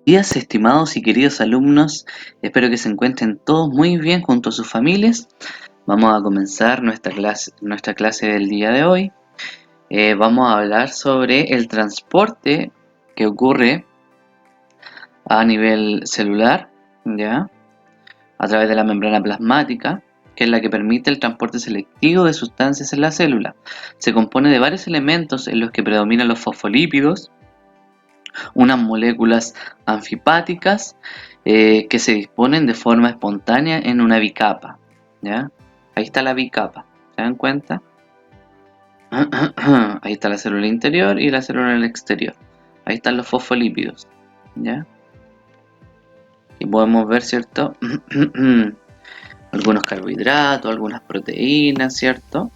Días, estimados y queridos alumnos, espero que se encuentren todos muy bien junto a sus familias. Vamos a comenzar nuestra clase del día de hoy. Vamos a hablar sobre el transporte que ocurre a nivel celular, ¿ya? A través de la membrana plasmática, que es la que permite el transporte selectivo de sustancias en la célula. Se compone de varios elementos en los que predominan los fosfolípidos, unas moléculas anfipáticas que se disponen de forma espontánea en una bicapa, ¿ya? Ahí está la bicapa, ¿se dan cuenta? Ahí está la célula interior y la célula en el exterior. Ahí están los fosfolípidos, ¿ya? Y podemos ver, ¿cierto? Algunos carbohidratos, algunas proteínas, ¿cierto?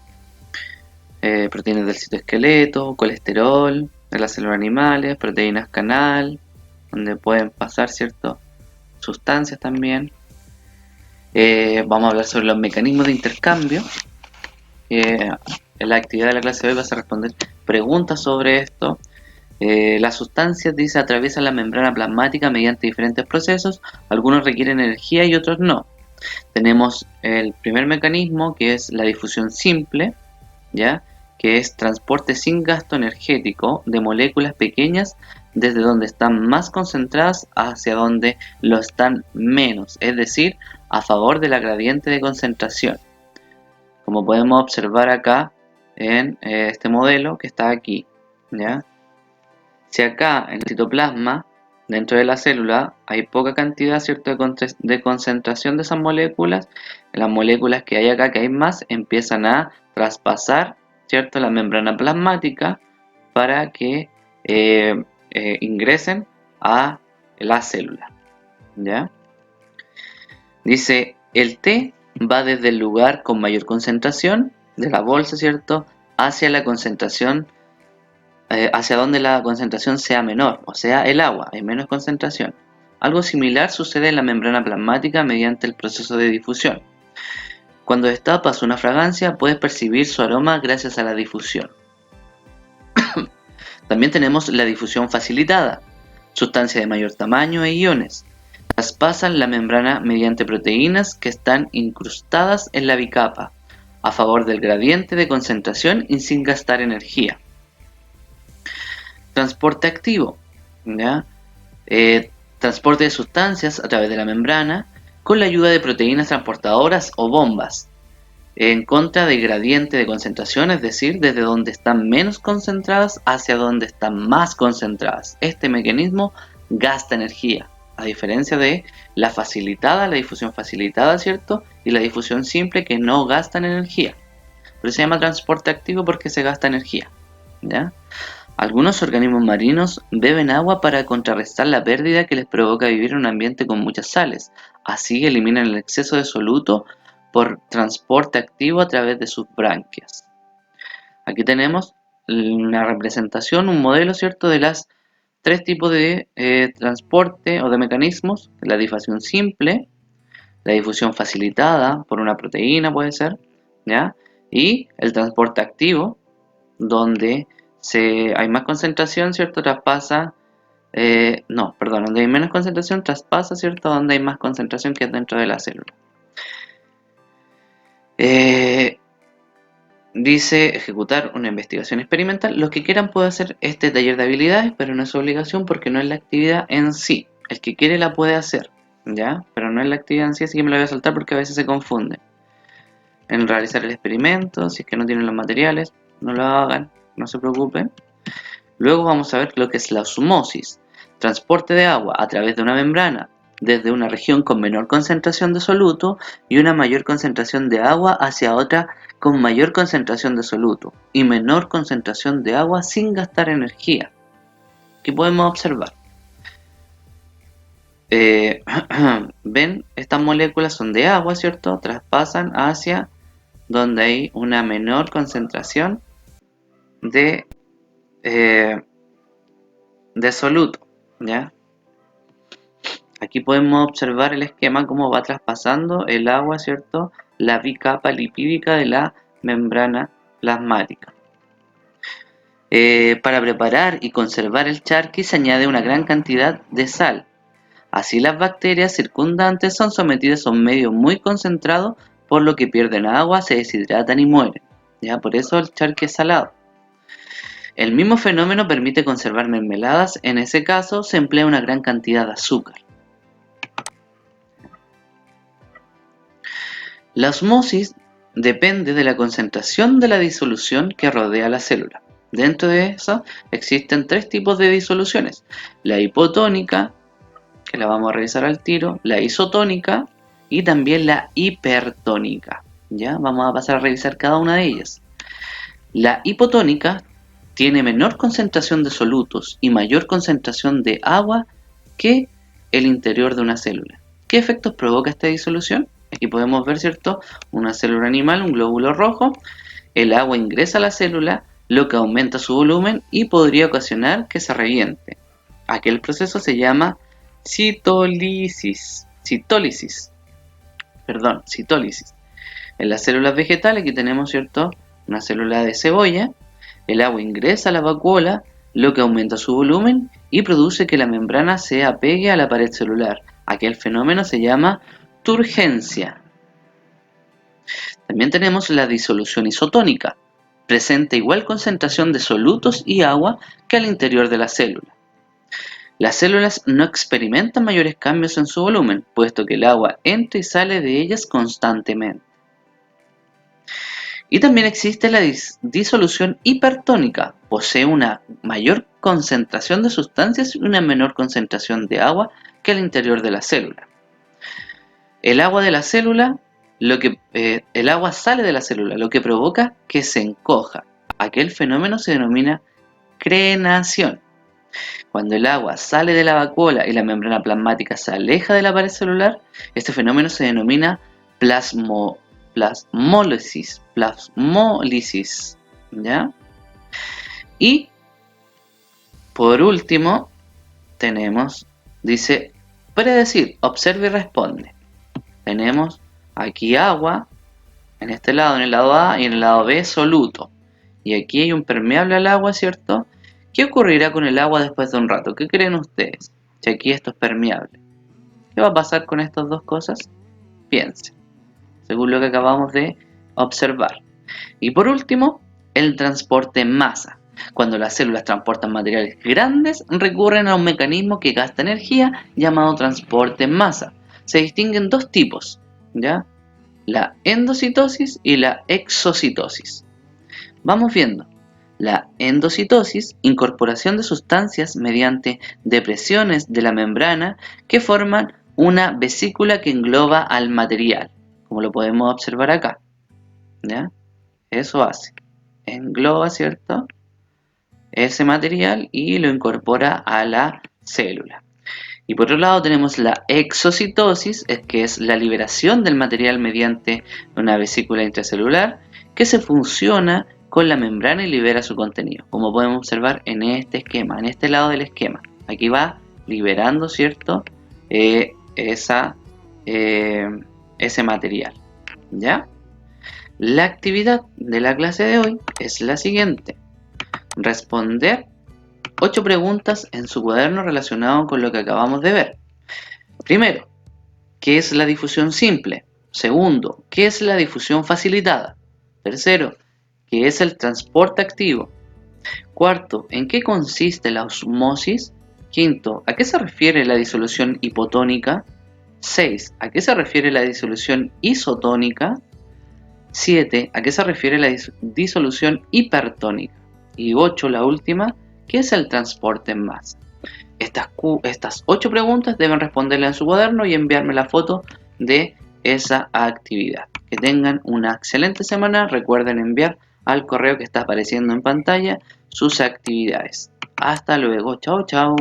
Proteínas del citoesqueleto, colesterol de las células animales, proteínas canal, donde pueden pasar, ¿cierto? Sustancias también. Vamos a hablar sobre los mecanismos de intercambio. En la actividad de la clase de hoy vas a responder preguntas sobre esto. Las sustancias, dice, atraviesan la membrana plasmática mediante diferentes procesos. Algunos requieren energía y otros no. Tenemos el primer mecanismo, que es la difusión simple, ¿ya? Que es transporte sin gasto energético de moléculas pequeñas desde donde están más concentradas hacia donde lo están menos, es decir, a favor de la gradiente de concentración. Como podemos observar acá en este modelo que está aquí, ¿ya? Si acá en el citoplasma, dentro de la célula, hay poca cantidad, ¿cierto?, de concentración de esas moléculas, las moléculas que hay acá, que hay más, empiezan a traspasar, ¿cierto?, la membrana plasmática para que ingresen a la célula, ¿ya? Dice, el T va desde el lugar con mayor concentración de la bolsa, ¿cierto?, hacia la concentración, hacia donde la concentración sea menor, o sea, el agua, hay menos concentración. Algo similar sucede en la membrana plasmática mediante el proceso de difusión. Cuando destapas una fragancia, puedes percibir su aroma gracias a la difusión. También tenemos la difusión facilitada, sustancia de mayor tamaño e iones. Traspasan la membrana mediante proteínas que están incrustadas en la bicapa, a favor del gradiente de concentración y sin gastar energía. Transporte activo, ¿ya? Transporte de sustancias a través de la membrana con la ayuda de proteínas transportadoras o bombas, en contra del gradiente de concentración, es decir, desde donde están menos concentradas hacia donde están más concentradas. Este mecanismo gasta energía, a diferencia de la facilitada, la difusión facilitada, ¿cierto? Y la difusión simple, que no gastan energía. Pero se llama transporte activo porque se gasta energía, ¿ya? Algunos organismos marinos beben agua para contrarrestar la pérdida que les provoca vivir en un ambiente con muchas sales. Así eliminan el exceso de soluto por transporte activo a través de sus branquias. Aquí tenemos una representación, un modelo, ¿cierto?, de las tres tipos de transporte o de mecanismos: la difusión simple, la difusión facilitada por una proteína, puede ser, ¿ya? Y el transporte activo, donde hay más concentración, ¿cierto? Donde hay menos concentración, traspasa, ¿cierto? Donde hay más concentración, que es dentro de la célula. Dice ejecutar una investigación experimental. Los que quieran pueden hacer este taller de habilidades, pero no es obligación porque no es la actividad en sí. El que quiere la puede hacer, ¿ya? Pero no es la actividad en sí, así que me la voy a saltar porque a veces se confunde. En realizar el experimento, si es que no tienen los materiales, no lo hagan, no se preocupen. Luego vamos a ver lo que es la osmosis, transporte de agua a través de una membrana desde una región con menor concentración de soluto y una mayor concentración de agua hacia otra con mayor concentración de soluto y menor concentración de agua sin gastar energía. ¿Qué podemos observar? Ven, estas moléculas son de agua, ¿cierto? Traspasan hacia donde hay una menor concentración de soluto, ¿ya? Aquí podemos observar el esquema, cómo va traspasando el agua, ¿cierto?, la bicapa lipídica de la membrana plasmática. Para preparar y conservar el charqui se añade una gran cantidad de sal. Así las bacterias circundantes son sometidas a un medio muy concentrado, por lo que pierden agua, se deshidratan y mueren. ¿Ya? Por eso el charqui es salado. El mismo fenómeno permite conservar mermeladas, en ese caso se emplea una gran cantidad de azúcar. La osmosis depende de la concentración de la disolución que rodea la célula. Dentro de eso existen tres tipos de disoluciones: la hipotónica, que la vamos a revisar al tiro, la isotónica y también la hipertónica. ¿Ya? Vamos a pasar a revisar cada una de ellas. La hipotónica tiene menor concentración de solutos y mayor concentración de agua que el interior de una célula. ¿Qué efectos provoca esta disolución? Aquí podemos ver, ¿cierto? Una célula animal, un glóbulo rojo. El agua ingresa a la célula, lo que aumenta su volumen y podría ocasionar que se reviente. Aquel proceso se llama citólisis. En las células vegetales, aquí tenemos, ¿cierto?, una célula de cebolla. El agua ingresa a la vacuola, lo que aumenta su volumen y produce que la membrana se apegue a la pared celular. Aquel fenómeno se llama turgencia. También tenemos la disolución isotónica. Presenta igual concentración de solutos y agua que al interior de la célula. Las células no experimentan mayores cambios en su volumen, puesto que el agua entra y sale de ellas constantemente. Y también existe la disolución hipertónica. Posee una mayor concentración de sustancias y una menor concentración de agua que al interior de la célula. El agua sale de la célula, lo que provoca que se encoja. Aquel fenómeno se denomina crenación. Cuando el agua sale de la vacuola y la membrana plasmática se aleja de la pared celular, este fenómeno se denomina plasmólisis. ¿Ya? Y por último tenemos, dice, predecir, observa y responde. Tenemos aquí agua, en este lado, en el lado A, y en el lado B, soluto. Y aquí hay un permeable al agua, ¿cierto? ¿Qué ocurrirá con el agua después de un rato? ¿Qué creen ustedes? Si aquí esto es permeable, ¿qué va a pasar con estas dos cosas? Piensen, según lo que acabamos de observar. Y por último, el transporte en masa. Cuando las células transportan materiales grandes, recurren a un mecanismo que gasta energía llamado transporte en masa. Se distinguen dos tipos, ¿ya? La endocitosis y la exocitosis. Vamos viendo. La endocitosis, incorporación de sustancias mediante depresiones de la membrana que forman una vesícula que engloba al material, como lo podemos observar acá. ¿Ya? Eso hace. Engloba, ¿cierto?, ese material y lo incorpora a la célula. Y por otro lado tenemos la exocitosis, que es la liberación del material mediante una vesícula intracelular que se fusiona con la membrana y libera su contenido, como podemos observar en este esquema, en este lado del esquema. Aquí va liberando, ¿cierto?, ese material. ¿Ya? La actividad de la clase de hoy es la siguiente: responder 8 preguntas en su cuaderno relacionado con lo que acabamos de ver. Primero, ¿qué es la difusión simple? Segundo, ¿qué es la difusión facilitada? Tercero, ¿qué es el transporte activo? Cuarto, ¿en qué consiste la osmosis? Quinto, ¿a qué se refiere la disolución hipotónica? 6. ¿A qué se refiere la disolución isotónica? 7. ¿A qué se refiere la disolución hipertónica? Y 8, la última, ¿qué es el transporte en masa? Estas 8 preguntas deben responderlas en su cuaderno y enviarme la foto de esa actividad. Que tengan una excelente semana. Recuerden enviar al correo que está apareciendo en pantalla sus actividades. Hasta luego. Chao, chao.